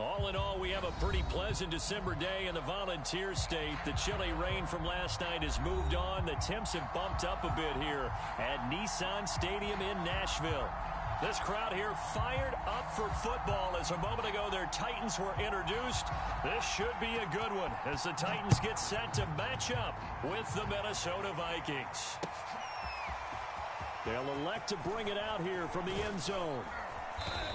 All in all, we have a pretty pleasant December day in the Volunteer State. The chilly rain from last night has moved on. The temps have bumped up a bit here at Nissan Stadium in Nashville. This crowd here fired up for football as a moment ago their Titans were introduced. This should be a good one as the Titans get set to match up with the Minnesota Vikings. They'll elect to bring it out here from the end zone.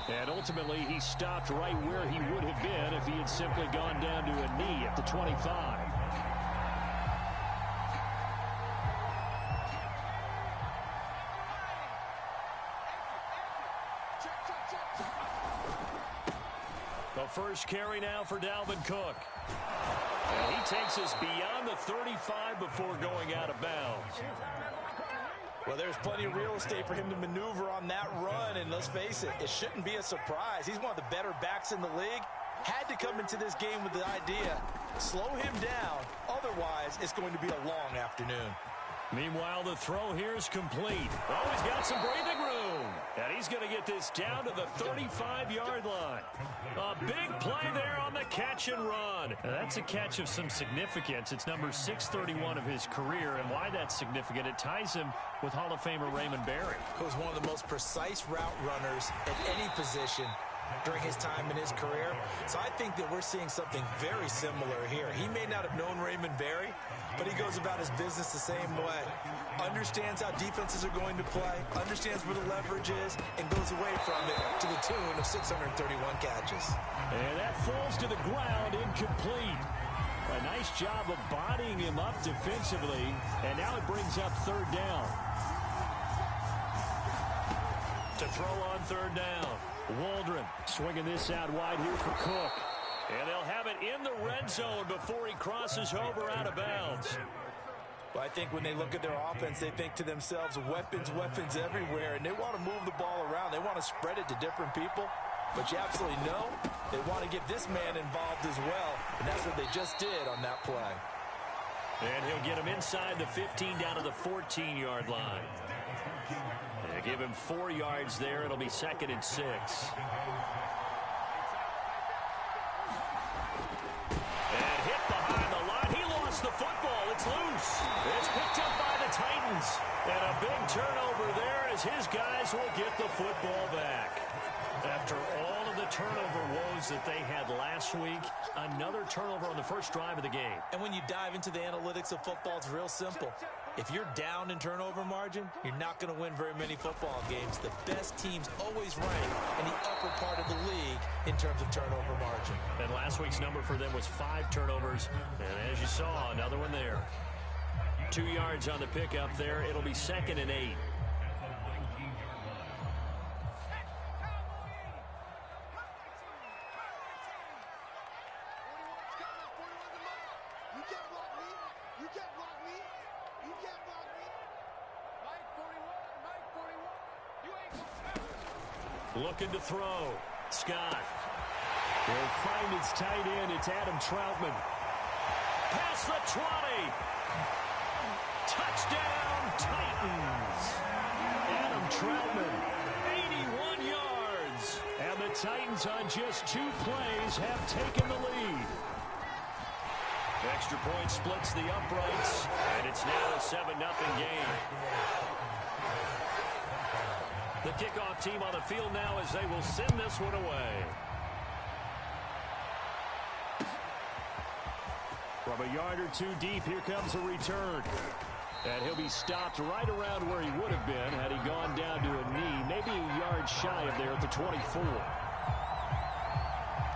And ultimately, he stopped right where he would have been if he had simply gone down to a knee at the 25. The first carry now for Dalvin Cook. And he takes us beyond the 35 before going out of bounds. Well, there's plenty of real estate for him to maneuver on that run, and let's face it, it shouldn't be a surprise. He's one of the better backs in the league. Had to come into this game with the idea, slow him down, otherwise it's going to be a long afternoon. Meanwhile, the throw here is complete. Oh, he's got some breathing room. And he's going to get this down to the 35-yard line. A big play there on the catch and run. Now, that's a catch of some significance. It's number 631 of his career. And why that's significant, it ties him with Hall of Famer Raymond Berry. He was one of the most precise route runners at any position during his time in his career. So I think that we're seeing something very similar here. He may not have known Raymond Berry, but he goes about his business the same way. Understands how defenses are going to play, understands where the leverage is, and goes away from it to the tune of 631 catches. And that falls to the ground incomplete. A nice job of bodying him up defensively, and now it brings up third down. To throw on third down. Waldron swinging this out wide here for Cook. And they'll have it in the red zone before he crosses over out of bounds. Well, I think when they look at their offense, they think to themselves, weapons, weapons everywhere, and they want to move the ball around. They want to spread it to different people. But you absolutely know they want to get this man involved as well, and that's what they just did on that play. And he'll get him inside the 15 down to the 14-yard line. They give him 4 yards there. It'll be 2nd and 6. And hit behind the line. He lost the football. It's loose. It's picked up by the Titans. And a big turnover there as his guys will get the football back. After all of the turnover woes that they had last week, another turnover on the first drive of the game. And when you dive into the analytics of football, it's real simple. If you're down in turnover margin, you're not going to win very many football games. The best teams always rank in the upper part of the league in terms of turnover margin. And last week's number for them was 5 turnovers. And as you saw, another one there. 2 yards on the pickup there. It'll be 2nd and 8. Looking to throw. Scott. Will find his tight end. It's Adam Troutman. Past the 20. Touchdown, Titans. Adam Troutman, 81 yards. And the Titans on just 2 plays have taken the lead. Extra point splits the uprights. And it's now a 7-0 game. The kickoff team on the field now as they will send this one away. From a yard or 2 deep, here comes a return. And he'll be stopped right around where he would have been had he gone down to a knee, maybe a yard shy of there at the 24.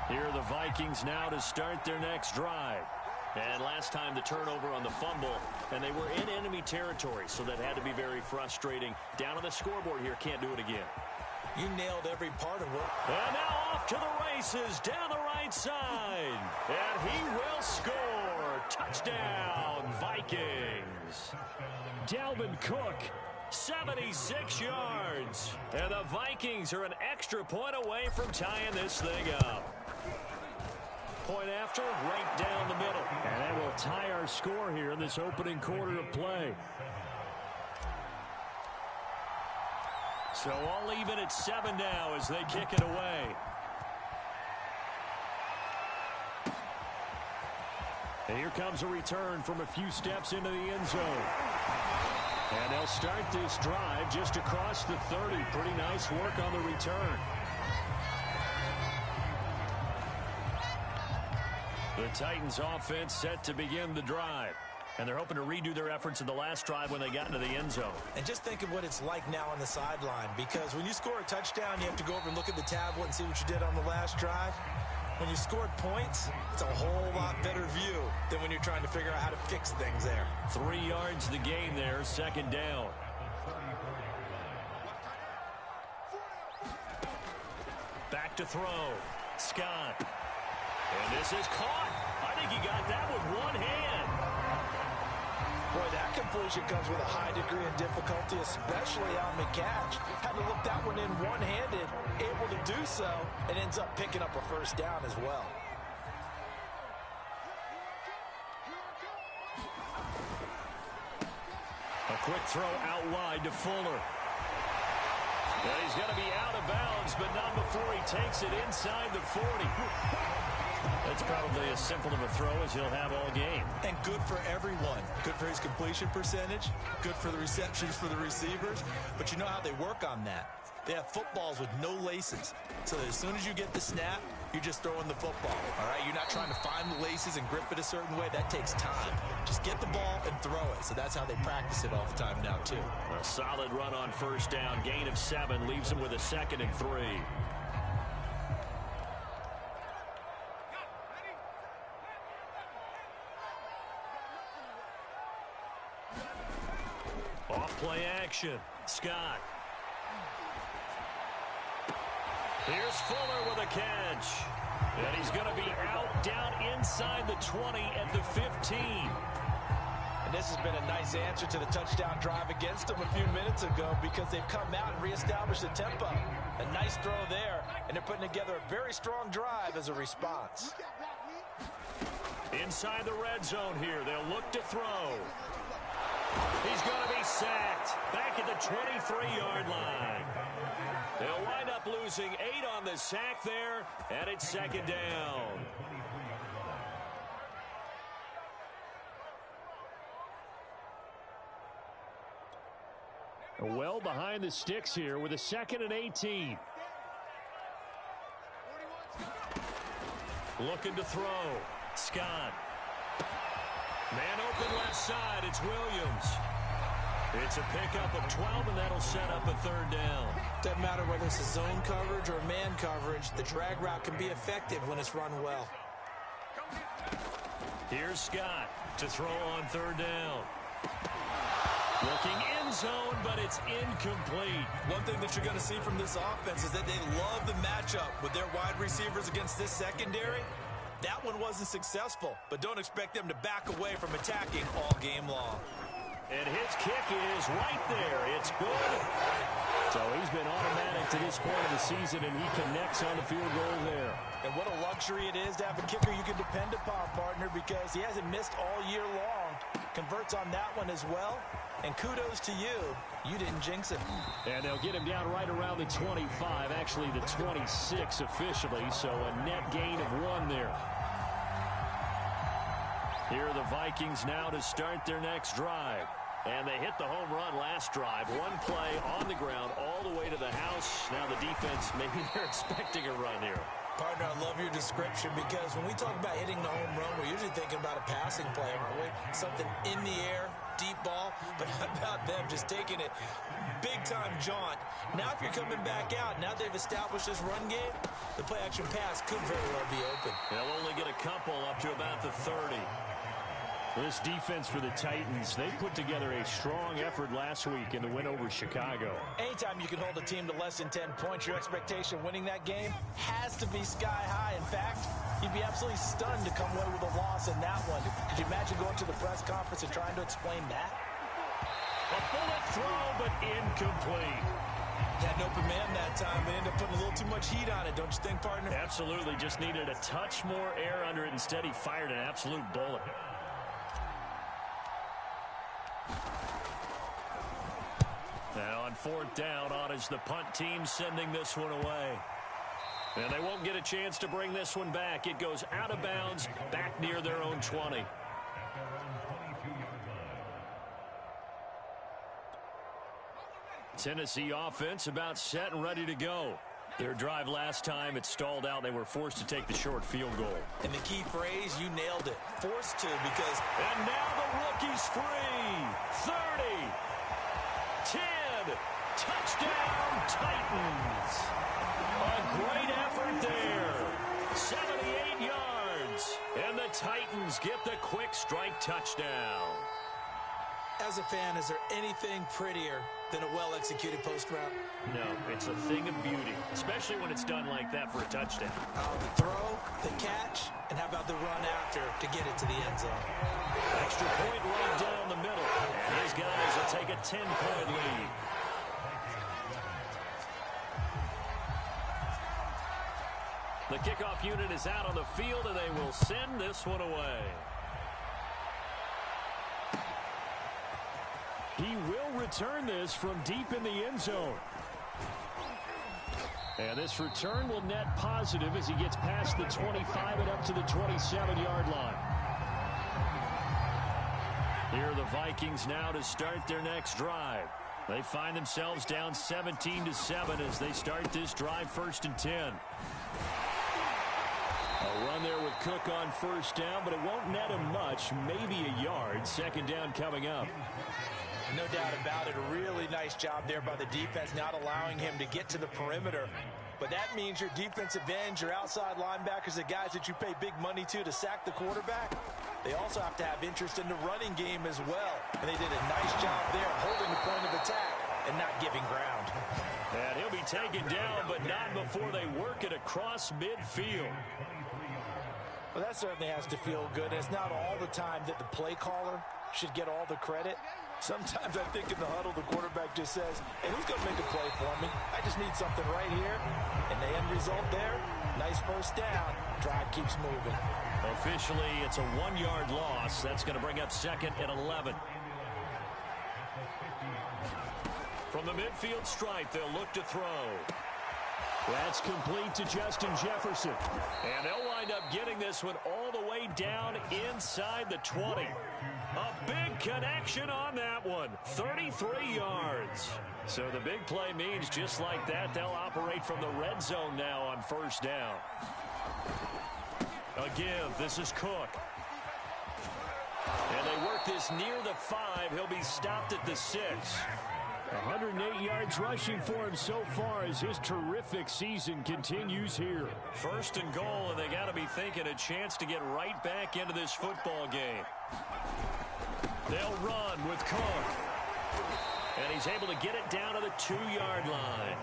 Here are the Vikings now to start their next drive. And last time the turnover on the fumble, and they were in enemy territory, so that had to be very frustrating. Down on the scoreboard here, can't do it again. You nailed every part of it. And now off to the races down the right side. And he will score. Touchdown, Vikings. Dalvin Cook, 76 yards. And the Vikings are an extra point away from tying this thing up. Point after, right down the middle. And that will tie our score here in this opening quarter of play. So all even at 7 now as they kick it away. And here comes a return from a few steps into the end zone. And they'll start this drive just across the 30. Pretty nice work on the return. The Titans offense set to begin the drive. And they're hoping to redo their efforts in the last drive when they got into the end zone. And just think of what it's like now on the sideline. Because when you score a touchdown, you have to go over and look at the tablet and see what you did on the last drive. When you scored points, it's a whole lot better view than when you're trying to figure out how to fix things there. 3 yards the gain there, second down. Back to throw. Scott. And this is caught. I think he got that with one hand. Boy, that completion comes with a high degree of difficulty, especially on the catch. Had to look that one in one-handed, able to do so, and ends up picking up a first down as well. A quick throw out wide to Fuller. And he's going to be out of bounds, but not before he takes it inside the 40. That's probably as simple of a throw as he'll have all game. And good for everyone. Good for his completion percentage. Good for the receptions for the receivers. But you know how they work on that. They have footballs with no laces. So that as soon as you get the snap, you're just throwing the football. All right? You're not trying to find the laces and grip it a certain way. That takes time. Just get the ball and throw it. So that's how they practice it all the time now, too. A solid run on first down. Gain of 7 leaves him with a 2nd and 3. Off-play action. Scott. Here's Fuller with a catch. And he's going to be out down inside the 20 at the 15. And this has been a nice answer to the touchdown drive against them a few minutes ago because they've come out and reestablished the tempo. A nice throw there, and they're putting together a very strong drive as a response. Inside the red zone here. They'll look to throw. He's going to be sacked back at the 23-yard line. They'll wind up losing 8 on the sack there, and it's 2nd down. Well behind the sticks here with a 2nd and 18. Looking to throw. Scott. Man open left side. It's Williams. It's a pickup of 12, and that'll set up a 3rd down. Doesn't matter whether it's a zone coverage or man coverage. The drag route can be effective when it's run well. Here's Scott to throw on 3rd down. Looking end zone, but it's incomplete. One thing that you're going to see from this offense is that they love the matchup with their wide receivers against this secondary. That one wasn't successful, but don't expect them to back away from attacking all game long. And his kick is right there. It's good. So he's been automatic to this point of the season, and he connects on the field goal there. And what a luxury it is to have a kicker you can depend upon, partner, because he hasn't missed all year long. Converts on that one as well. And kudos to you. You didn't jinx it. And they'll get him down right around the 25, actually the 26 officially, so a net gain of 1 there. Here are the Vikings now to start their next drive. And they hit the home run last drive. 1 play on the ground all the way to the house. Now the defense, maybe they're expecting a run here. Partner, I love your description because when we talk about hitting the home run, we're usually thinking about a passing play, aren't we? Something in the air, deep ball. But how about them just taking it big-time jaunt? Now if you're coming back out, now they've established this run game, the play-action pass could very well be open. They'll only get a couple up to about the 30. This defense for the Titans, they put together a strong effort last week in the win over Chicago. Anytime you can hold a team to less than 10 points, your expectation of winning that game has to be sky high. In fact, you'd be absolutely stunned to come away with a loss in that one. Could you imagine going to the press conference and trying to explain that? A bullet throw, but incomplete. Had an open man that time. They ended up putting a little too much heat on it, don't you think, partner? Absolutely. Just needed a touch more air under it. Instead, he fired an absolute bullet. Now on 4th down, on is the punt team sending this one away. And they won't get a chance to bring this one back. It goes out of bounds, back near their own 20. Tennessee offense about set and ready to go. Their drive last time, it stalled out. They were forced to take the short field goal. And the key phrase, you nailed it. Forced to because... And now the rookie's free. 30. 10. Touchdown, Titans. A great effort there. 78 yards. And the Titans get the quick strike touchdown. As a fan, is there anything prettier than a well-executed post route? No, it's a thing of beauty, especially when it's done like that for a touchdown. The throw, the catch, and how about the run after to get it to the end zone? Extra point right down the middle. And his guys will take a 10-point lead. The kickoff unit is out on the field, and they will send this one away. He will return this from deep in the end zone. And this return will net positive as he gets past the 25 and up to the 27-yard line. Here are the Vikings now to start their next drive. They find themselves down 17-7 as they start this drive 1st and 10. A run there with Cook on first down, but it won't net him much, maybe a yard. Second down coming up. No doubt about it. A really nice job there by the defense, not allowing him to get to the perimeter. But that means your defensive ends, your outside linebackers, the guys that you pay big money to sack the quarterback, they also have to have interest in the running game as well. And they did a nice job there holding the point of attack and not giving ground. And he'll be taken down, but not before they work it across midfield. Well, that certainly has to feel good. And it's not all the time that the play caller should get all the credit. Sometimes I think in the huddle, the quarterback just says, hey, who's going to make a play for me? I just need something right here. And the end result there, nice first down. Drive keeps moving. Officially, it's a 1-yard loss. That's going to bring up second and 11. From the midfield stripe, they'll look to throw. That's complete to Justin Jefferson. And they'll wind up getting this one all the way down inside the 20. A big connection on that one. 33 yards. So the big play means just like that, they'll operate from the red zone now on first down. A give. This is Cook. And they work this near the 5. He'll be stopped at the 6. 108 yards rushing for him so far as his terrific season continues here. First and goal, and they got to be thinking a chance to get right back into this football game. They'll run with Cook. And he's able to get it down to the 2-yard line.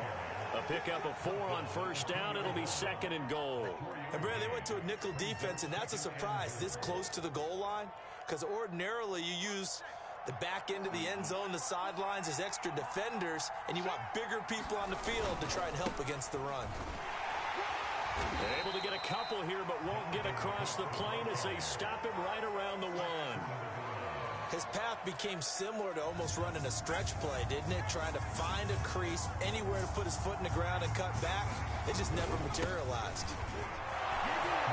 A pickup of 4 on first down. It'll be second and goal. And Brad, they went to a nickel defense, and that's a surprise this close to the goal line. Because ordinarily you use the back end of the end zone, the sidelines as extra defenders, and you want bigger people on the field to try and help against the run. They're able to get a couple here, but won't get across the plane as they stop him right around the 1. His path became similar to almost running a stretch play, didn't it? Trying to find a crease, anywhere to put his foot in the ground and cut back. It just never materialized.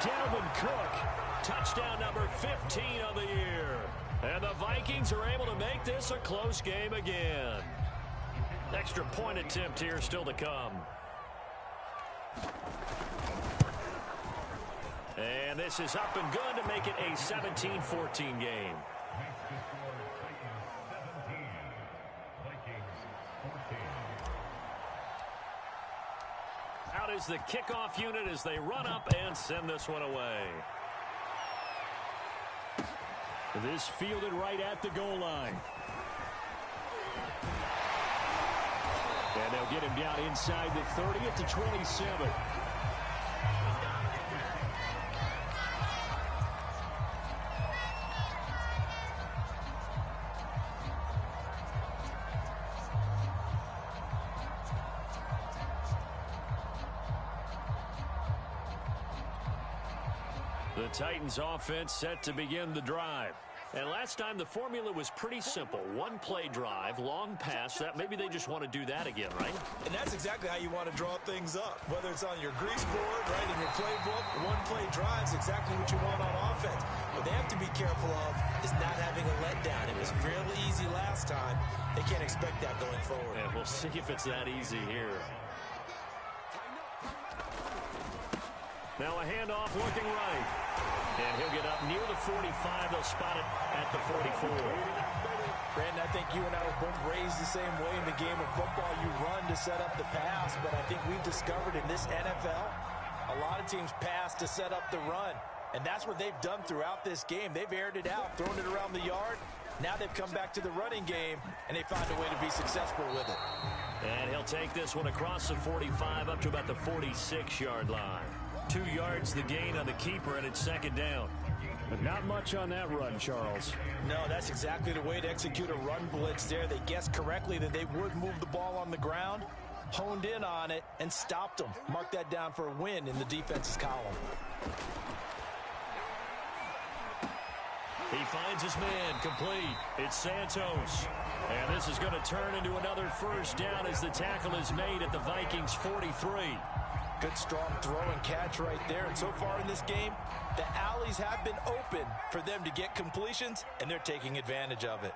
Dalvin Cook, touchdown number 15 of the year. And the Vikings are able to make this a close game again. Extra point attempt here still to come. And this is up and good to make it a 17-14 game. Out is the kickoff unit as they run up and send this one away. This fielded right at the goal line. And they'll get him down inside the 30 at the 27. The Titans offense set to begin the drive. And last time the formula was pretty simple. One play drive, long pass. That maybe they just want to do that again, right? And that's exactly how you want to draw things up. Whether it's on your grease board, right, in your playbook, one play drive is exactly what you want on offense. What they have to be careful of is not having a letdown. It was real easy last time. They can't expect that going forward. And we'll see if it's that easy here. Now a handoff looking right. And he'll get up near the 45. They'll spot it at the 44. Brandon, I think you and I were both raised the same way in the game of football. You run to set up the pass, but I think we've discovered in this NFL, a lot of teams pass to set up the run. And that's what they've done throughout this game. They've aired it out, thrown it around the yard. Now they've come back to the running game, and they found a way to be successful with it. And he'll take this one across the 45 up to about the 46-yard line. 2 yards the gain on the keeper, and it's second down. But not much on that run, Charles. No, that's exactly the way to execute a run blitz there. They guessed correctly that they would move the ball on the ground, honed in on it, and stopped them. Mark that down for a win in the defense's column. He finds his man complete. It's Santos. And this is going to turn into another first down as the tackle is made at the Vikings 43. Good, strong throw and catch right there. And so far in this game, the alleys have been open for them to get completions, and they're taking advantage of it.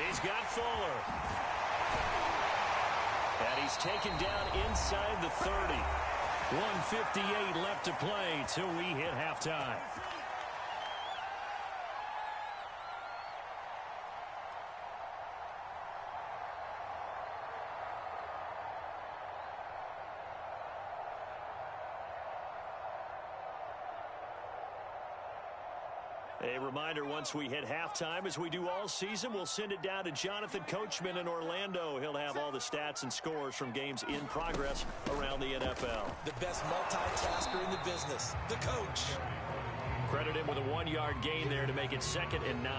He's got Fuller. And he's taken down inside the 30. 1:58 left to play till we hit halftime. A reminder, once we hit halftime, as we do all season, we'll send it down to Jonathan Coachman in Orlando. He'll have all the stats and scores from games in progress around the NFL. The best multitasker in the business, the coach. Credit him with a 1-yard gain there to make it 2nd and 9.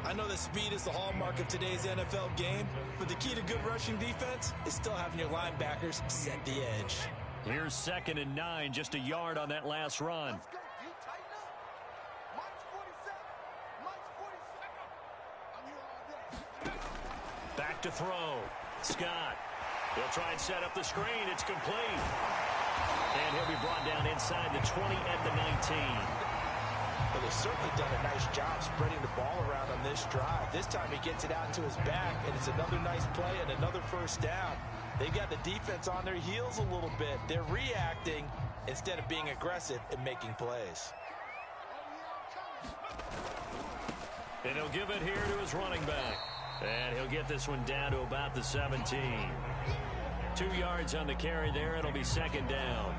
I know that speed is the hallmark of today's NFL game, but the key to good rushing defense is still having your linebackers set the edge. Here's 2nd and 9, just a yard on that last run. Back to throw. Scott. He'll try and set up the screen. It's complete. And he'll be brought down inside the 20 at the 19. Well, they've certainly done a nice job spreading the ball around on this drive. This time he gets it out to his back, and it's another nice play and another first down. They've got the defense on their heels a little bit. They're reacting instead of being aggressive and making plays. And he'll give it here to his running back. And he'll get this one down to about the 17. 2 yards on the carry there. It'll be 2nd down.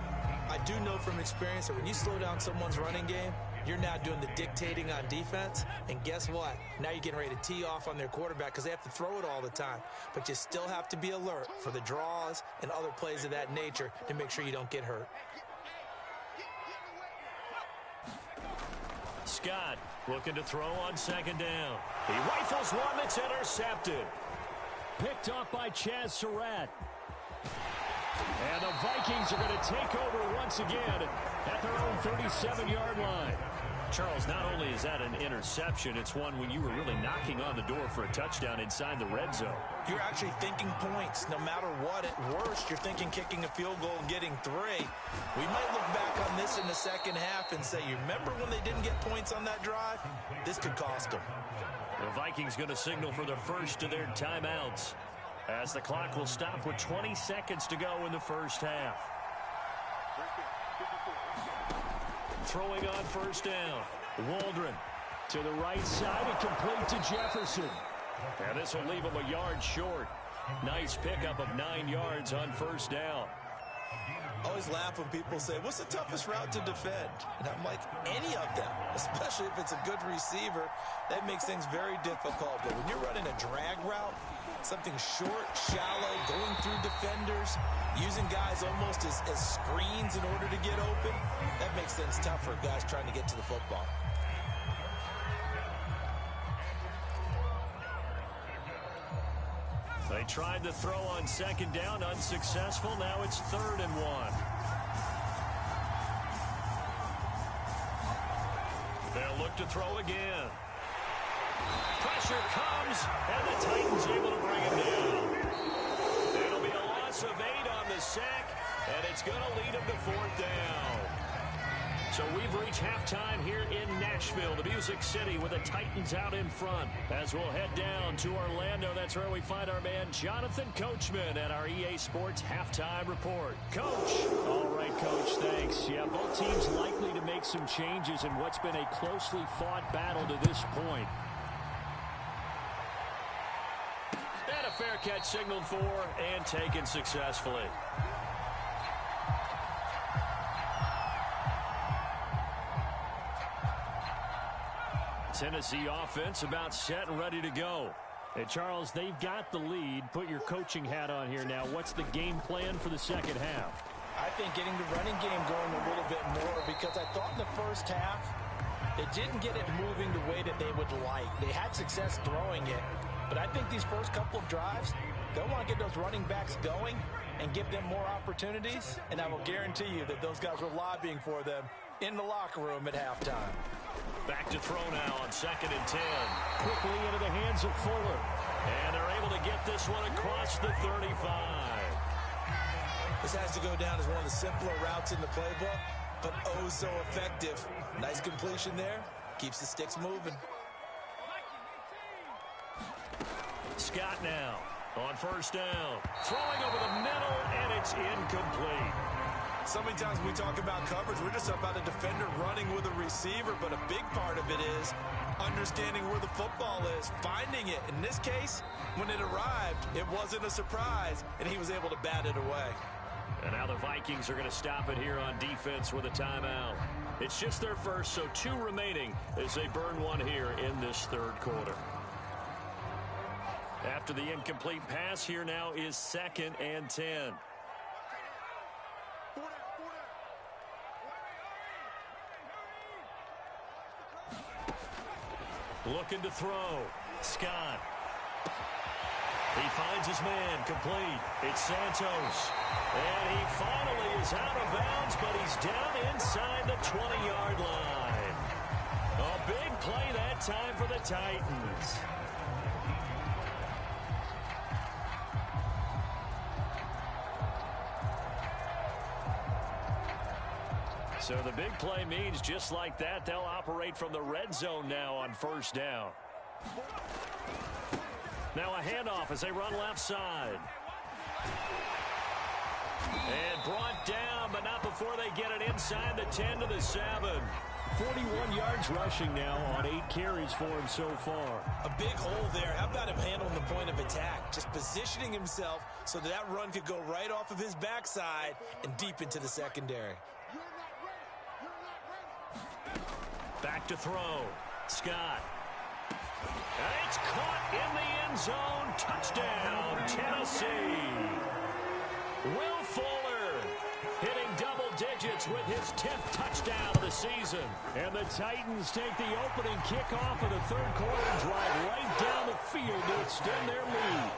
I do know from experience that when you slow down someone's running game, you're now doing the dictating on defense. And guess what? Now you're getting ready to tee off on their quarterback because they have to throw it all the time. But you still have to be alert for the draws and other plays of that nature to make sure you don't get hurt. Scott looking to throw on 2nd down. He rifles one that's intercepted. Picked off by Chaz Surratt. And the Vikings are going to take over once again at their own 37-yard line. Charles, not only is that an interception, it's one when you were really knocking on the door for a touchdown inside the red zone. You're actually thinking points. No matter what, at worst, you're thinking kicking a field goal and getting 3. We might look back on this in the second half and say, you remember when they didn't get points on that drive? This could cost them. The Vikings going to signal for the first of their timeouts as the clock will stop with 20 seconds to go in the first half. Throwing on first down. Waldron to the right side and complete to Jefferson. And this will leave him a yard short. Nice pickup of 9 yards on first down. I always laugh when people say, what's the toughest route to defend? And I'm like, any of them, especially if it's a good receiver. That makes things very difficult. But when you're running a drag route, something short, shallow, going through defenders, using guys almost as screens in order to get open, that makes things tough for guys trying to get to the football. They tried to throw on second down, unsuccessful. Now it's 3rd and 1. They'll look to throw again. Pressure comes, and the Titans able to bring him down. It'll be a loss of 8 on the sack, and it's going to lead him to 4th down. So we've reached halftime here in Nashville, the Music City, with the Titans out in front. As we'll head down to Orlando, that's where we find our man Jonathan Coachman at our EA Sports Halftime Report. Coach. All right, Coach, thanks. Yeah, both teams likely to make some changes in what's been a closely fought battle to this point. And a fair catch signaled for and taken successfully. Tennessee offense about set and ready to go. Hey, Charles, they've got the lead. Put your coaching hat on here now. What's the game plan for the second half? I think getting the running game going a little bit more, because I thought in the first half they didn't get it moving the way that they would like. They had success throwing it, but I think these first couple of drives, they'll want to get those running backs going and give them more opportunities, and I will guarantee you that those guys were lobbying for them in the locker room at halftime. Back to throw now on 2nd and 10. Quickly into the hands of Fuller. And they're able to get this one across the 35. This has to go down as one of the simpler routes in the playbook, but oh so effective. Nice completion there. Keeps the sticks moving. Scott now on 1st down. Throwing over the middle, and it's incomplete. So many times when we talk about coverage, we're just about a defender running with a receiver, but a big part of it is understanding where the football is, finding it. In this case, when it arrived, it wasn't a surprise, and he was able to bat it away. And now the Vikings are going to stop it here on defense with a timeout. It's just their first, so 2 remaining as they burn one here in this 3rd quarter. After the incomplete pass, here now is 2nd and 10. Looking to throw. Scott. He finds his man, complete. It's Santos. And he finally is out of bounds, but he's down inside the 20-yard line. A big play that time for the Titans. So the big play means just like that, they'll operate from the red zone now on 1st down. Now a handoff as they run left side. And brought down, but not before they get it inside the 10 to the 7. 41 yards rushing now on 8 carries for him so far. A big hole there. How about him handling the point of attack? Just positioning himself so that run could go right off of his backside and deep into the secondary. Back to throw. Scott. And it's caught in the end zone. Touchdown, Tennessee. Will Fuller hitting double digits with his 10th touchdown of the season. And the Titans take the opening kickoff of the 3rd quarter and drive right down the field to extend their lead.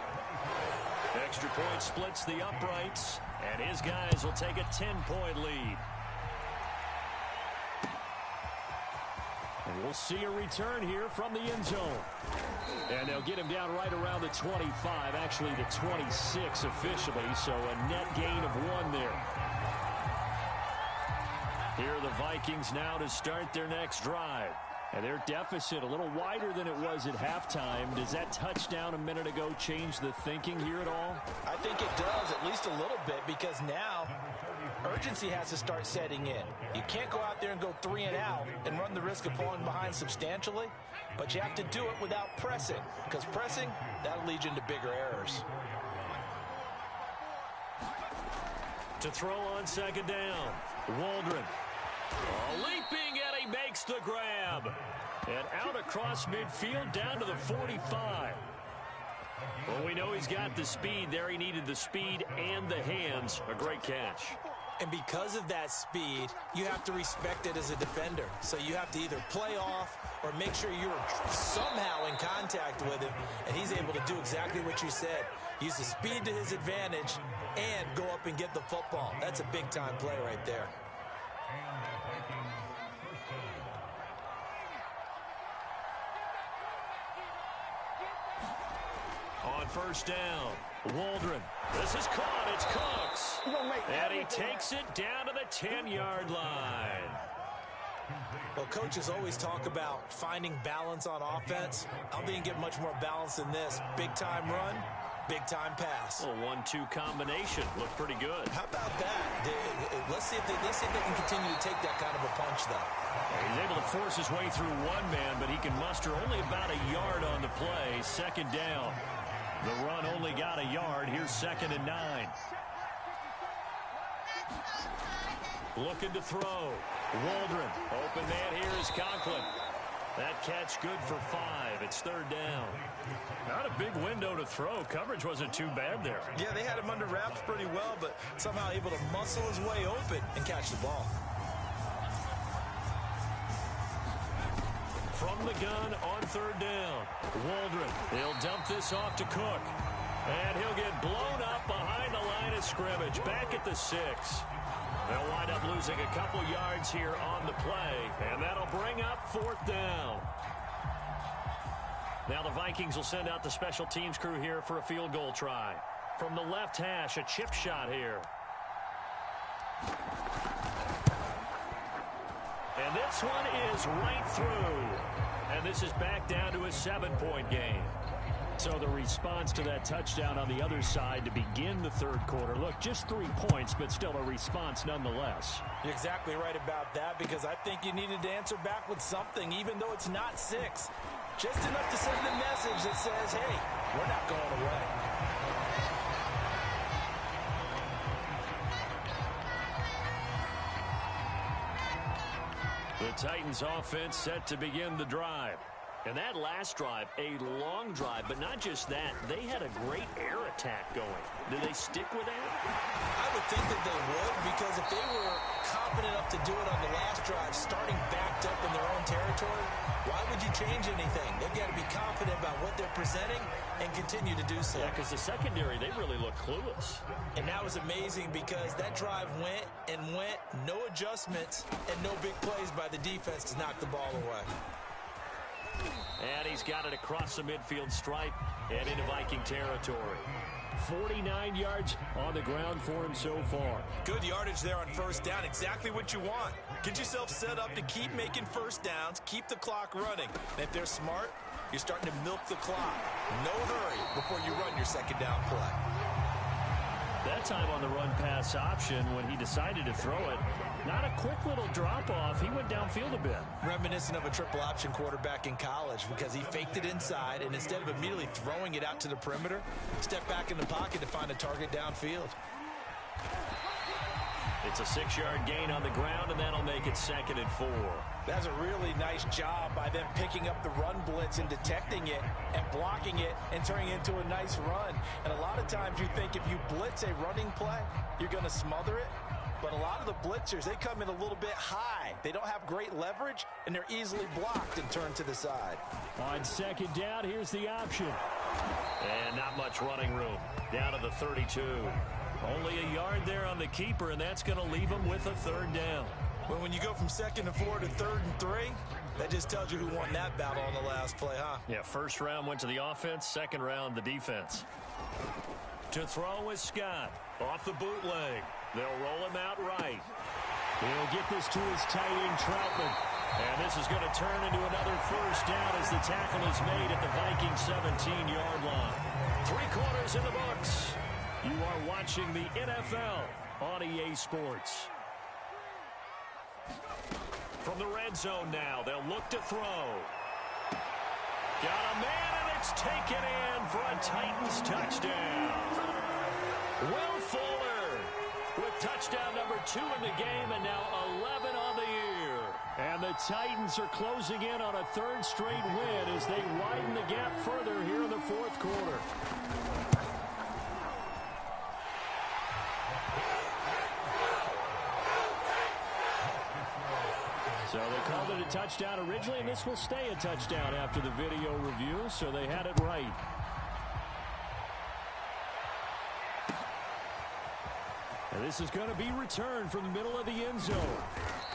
Extra point splits the uprights, and his guys will take a 10-point lead. And we'll see a return here from the end zone. And they'll get him down right around the 25, actually the 26 officially, so a net gain of 1 there. Here are the Vikings now to start their next drive. And their deficit a little wider than it was at halftime. Does that touchdown a minute ago change the thinking here at all? I think it does, at least a little bit, because now urgency has to start setting in. You can't go out there and go 3 and out and run the risk of falling behind substantially, but you have to do it without pressing, because pressing, that'll lead you into bigger errors. To throw on 2nd down, Waldron. Leaping, and he makes the grab. And out across midfield down to the 45. Well, we know he's got the speed there. He needed the speed and the hands. A great catch. And because of that speed, you have to respect it as a defender. So you have to either play off or make sure you're somehow in contact with him, and he's able to do exactly what you said. use the speed to his advantage, and go up and get the football. That's a big-time play right there. On first down, Waldron. This is caught. It's Cooks. And he takes it down to the 10-yard line. Well, coaches always talk about finding balance on offense. I don't think you can get much more balance than this. Big-time run, big-time pass. A 1-2 combination. Looked pretty good. How about that? Let's see if they can continue to take that kind of a punch, though. He's able to force his way through one man, but he can muster only about a yard on the play. Second down. The run only got a yard. Here's 2nd and 9. Looking to throw. Waldron. Open man here is Conklin. That catch good for 5. It's 3rd down. Not a big window to throw. Coverage wasn't too bad there. Yeah, they had him under wraps pretty well, but somehow able to muscle his way open and catch the ball. From the gun on 3rd down. Waldron. He'll dump this off to Cook. And he'll get blown up behind the line of scrimmage. Back at the 6. They'll wind up losing a couple yards here on the play. And that'll bring up 4th down. Now the Vikings will send out the special teams crew here for a field goal try. From the left hash, a chip shot here. And this one is right through. And this is back down to a 7-point game. So the response to that touchdown on the other side to begin the 3rd quarter. Look, just 3 points, but still a response nonetheless. You're exactly right about that, because I think you needed to answer back with something, even though it's not 6. Just enough to send a message that says, hey, we're not going away. The Titans offense set to begin the drive. And that last drive, a long drive, but not just that. They had a great air attack going. Do they stick with that? I would think that they would, because if they were confident enough to do it on the last drive, starting backed up in their own territory, why would you change anything? They've got to be confident about what they're presenting and continue to do so. Yeah, because the secondary, they really look clueless. And that was amazing, because that drive went and went, no adjustments, and no big plays by the defense to knock the ball away. And he's got it across the midfield stripe and into Viking territory. 49 yards on the ground for him so far. Good yardage there on first down. Exactly what you want. Get yourself set up to keep making first downs, keep the clock running. And if they're smart, you're starting to milk the clock. No hurry before you run your second down play. That time on the run-pass option, when he decided to throw it, not a quick little drop-off. He went downfield a bit. Reminiscent of a triple-option quarterback in college, because he faked it inside, and instead of immediately throwing it out to the perimeter, stepped back in the pocket to find a target downfield. It's a 6-yard gain on the ground, and that'll make it 2nd and 4. That's a really nice job by them picking up the run blitz and detecting it and blocking it and turning it into a nice run. And a lot of times you think if you blitz a running play, you're going to smother it. But a lot of the blitzers, they come in a little bit high. They don't have great leverage, and they're easily blocked and turned to the side. On second down, here's the option. And not much running room. Down to the 32. Only a yard there on the keeper, and that's going to leave him with a 3rd down. Well, when you go from 2nd and 4 to 3rd and 3, that just tells you who won that battle on the last play, huh? Yeah, first round went to the offense, second round the defense. To throw is Scott. Off the bootleg. They'll roll him out right. He'll get this to his tight end, Troutman. And this is going to turn into another first down as the tackle is made at the Viking 17-yard line. 3 quarters in the books. You are watching the NFL on EA Sports. From the red zone now, they'll look to throw. Got a man, and it's taken in for a Titans touchdown. Will Fuller with touchdown number 2 in the game, and now 11 on the year. And the Titans are closing in on a 3rd straight win as they widen the gap further here in the 4th quarter. So they called it a touchdown originally, and this will stay a touchdown after the video review, so they had it right. And this is going to be returned from the middle of the end zone.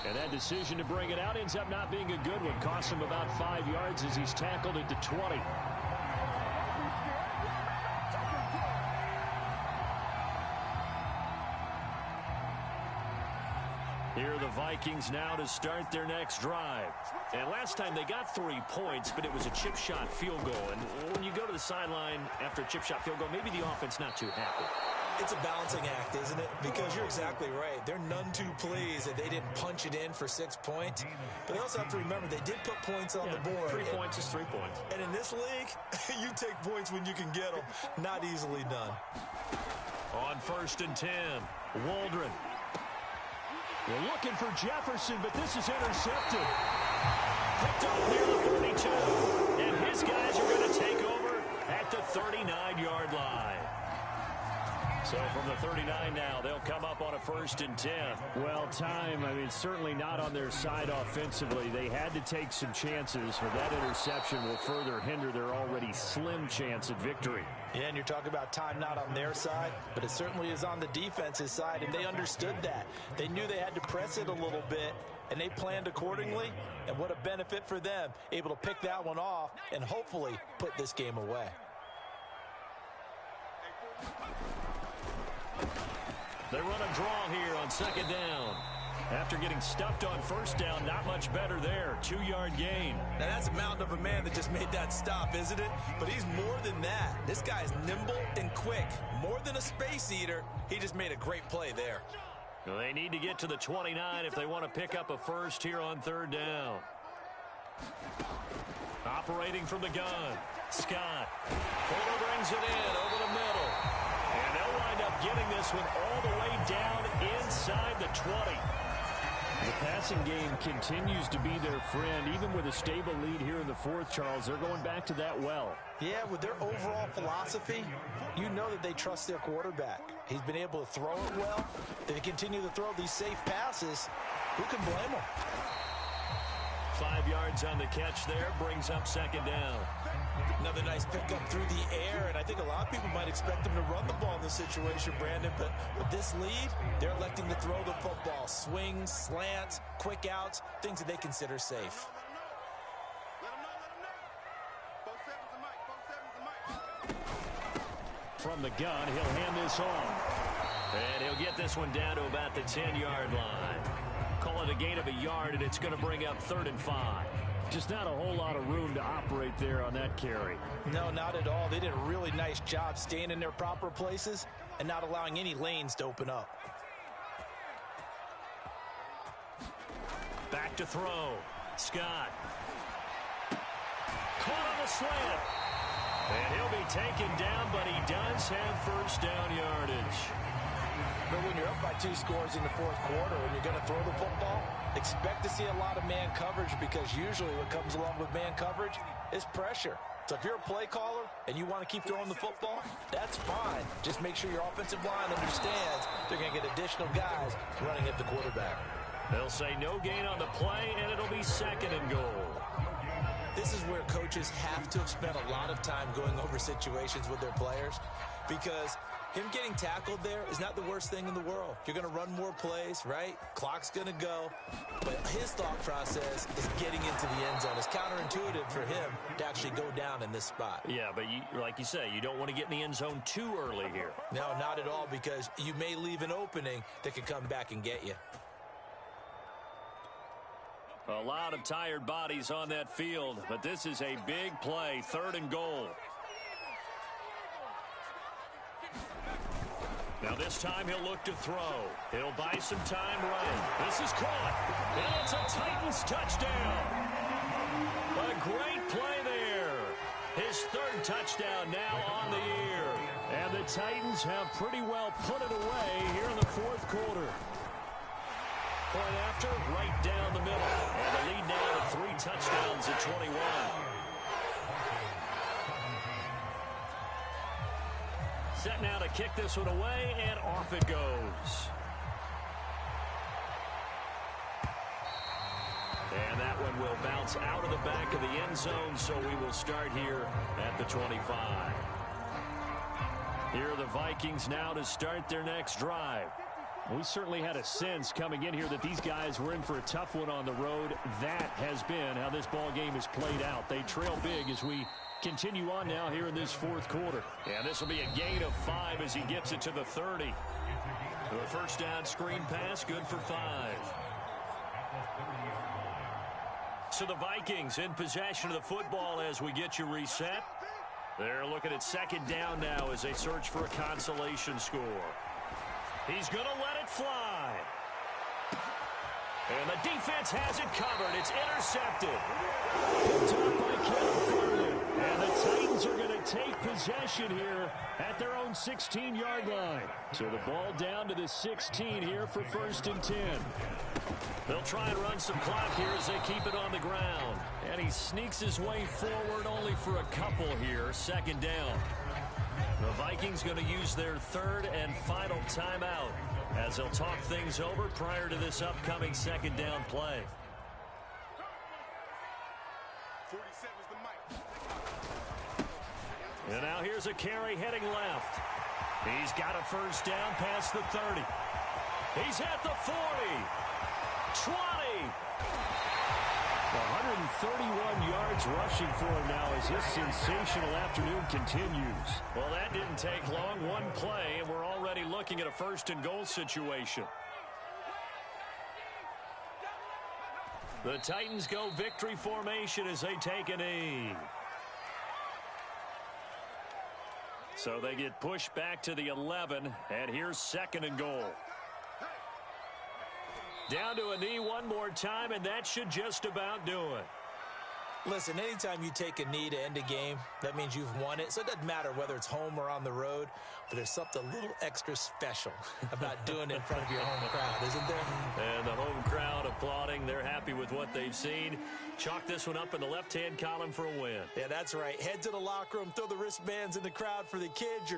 And that decision to bring it out ends up not being a good one. Costs him about 5 yards as he's tackled at the 20. Here are the Vikings now to start their next drive. And last time they got 3 points, but it was a chip shot field goal. And when you go to the sideline after a chip shot field goal, maybe the offense not too happy. It's a balancing act, isn't it? Because you're exactly right. They're none too pleased that they didn't punch it in for 6 points. But they also have to remember they did put points on the board. 3 points is 3 points. And in this league, you take points when you can get them. Not easily done. On 1st and 10, Waldron. We're looking for Jefferson, but this is intercepted. Picked up near the 42. And his guys are going to take over at the 39-yard line. So from the 39 now, they'll come up on a 1st and 10. Well, certainly not on their side offensively. They had to take some chances, but that interception will further hinder their already slim chance at victory. Yeah, and you're talking about time not on their side, but it certainly is on the defense's side, and they understood that. They knew they had to press it a little bit, and they planned accordingly, and what a benefit for them, able to pick that one off and hopefully put this game away. They run a draw here on 2nd down. After getting stuffed on 1st down, not much better there. 2-yard gain. Now that's a mountain of a man that just made that stop, isn't it? But he's more than that. This guy's nimble and quick. More than a space eater. He just made a great play there. Well, they need to get to the 29 if they want to pick up a first here on 3rd down. Operating from the gun, Scott. Fuller brings it in over the middle. And they'll wind up getting this one all the way down inside the 20. The passing game continues to be their friend. Even with a stable lead here in the 4th, Charles, they're going back to that well. Yeah, with their overall philosophy, you know that they trust their quarterback. He's been able to throw it well. They continue to throw these safe passes. Who can blame them? 5 yards on the catch there, brings up 2nd down. Another nice pickup through the air, and I think a lot of people might expect them to run the ball in this situation, Brandon, but with this lead, they're electing to throw the football. Swings, slants, quick outs, things that they consider safe. From the gun, he'll hand this off. And he'll get this one down to about the 10-yard line. Call it a gain of a yard, and it's going to bring up 3rd and 5. Just not a whole lot of room to operate there on that carry. No, not at all. They did a really nice job staying in their proper places and not allowing any lanes to open up. Back to throw. Scott. Caught on the slant. And he'll be taken down, but he does have 1st down yardage. But when you're up by 2 scores in the 4th quarter and you're going to throw the football, expect to see a lot of man coverage, because usually what comes along with man coverage is pressure. So if you're a play caller and you want to keep throwing the football, that's fine. Just make sure your offensive line understands they're going to get additional guys running at the quarterback. They'll say no gain on the play, and it'll be 2nd and goal. This is where coaches have to have spent a lot of time going over situations with their players, because him getting tackled there is not the worst thing in the world. You're going to run more plays, right? Clock's going to go. But his thought process is getting into the end zone. It's counterintuitive for him to actually go down in this spot. Yeah, but like you say, you don't want to get in the end zone too early here. No, not at all, because you may leave an opening that could come back and get you. A lot of tired bodies on that field, but this is a big play, 3rd and goal. Now this time he'll look to throw. He'll buy some time running. This is caught. And it's a Titans touchdown. A great play there. His 3rd touchdown now on the year. And the Titans have pretty well put it away here in the 4th quarter. Point after, right down the middle. And the lead now to 3 touchdowns at 21. Set now to kick this one away, and off it goes. And that one will bounce out of the back of the end zone, so we will start here at the 25. Here are the Vikings now to start their next drive. We certainly had a sense coming in here that these guys were in for a tough one on the road. That has been how this ball game has played out. They trail big as we continue on now here in this fourth quarter. And this will be a gain of 5 as he gets it to the 30. The first down screen pass, good for 5. So the Vikings in possession of the football as we get you reset. They're looking at second down now as they search for a consolation score. He's going to let it fly. And the defense has it covered. It's intercepted. Picked up by California. And the Titans are going to take possession here at their own 16-yard line. So the ball down to the 16 here for 1st and 10. They'll try and run some clock here as they keep it on the ground. And he sneaks his way forward only for a couple here. Second down. The Vikings going to use their third and final timeout as they'll talk things over prior to this upcoming second down play. 47 is the mic. And now here's a carry heading left. He's got a first down past the 30. He's at the 40. 20. 131 yards rushing for him now as this sensational afternoon continues. Well, that didn't take long. One play, and we're already looking at a 1st and goal situation. The Titans go victory formation as they take a knee. So they get pushed back to the 11, and here's 2nd and goal. Down to a knee one more time, and that should just about do it. Listen, anytime you take a knee to end a game, that means you've won it. So it doesn't matter whether it's home or on the road, but there's something a little extra special about doing it in front of your home crowd, isn't there? And the home crowd applauding. They're happy with what they've seen. Chalk this one up in the left-hand column for a win. Yeah, that's right. Head to the locker room, throw the wristbands in the crowd for the kids.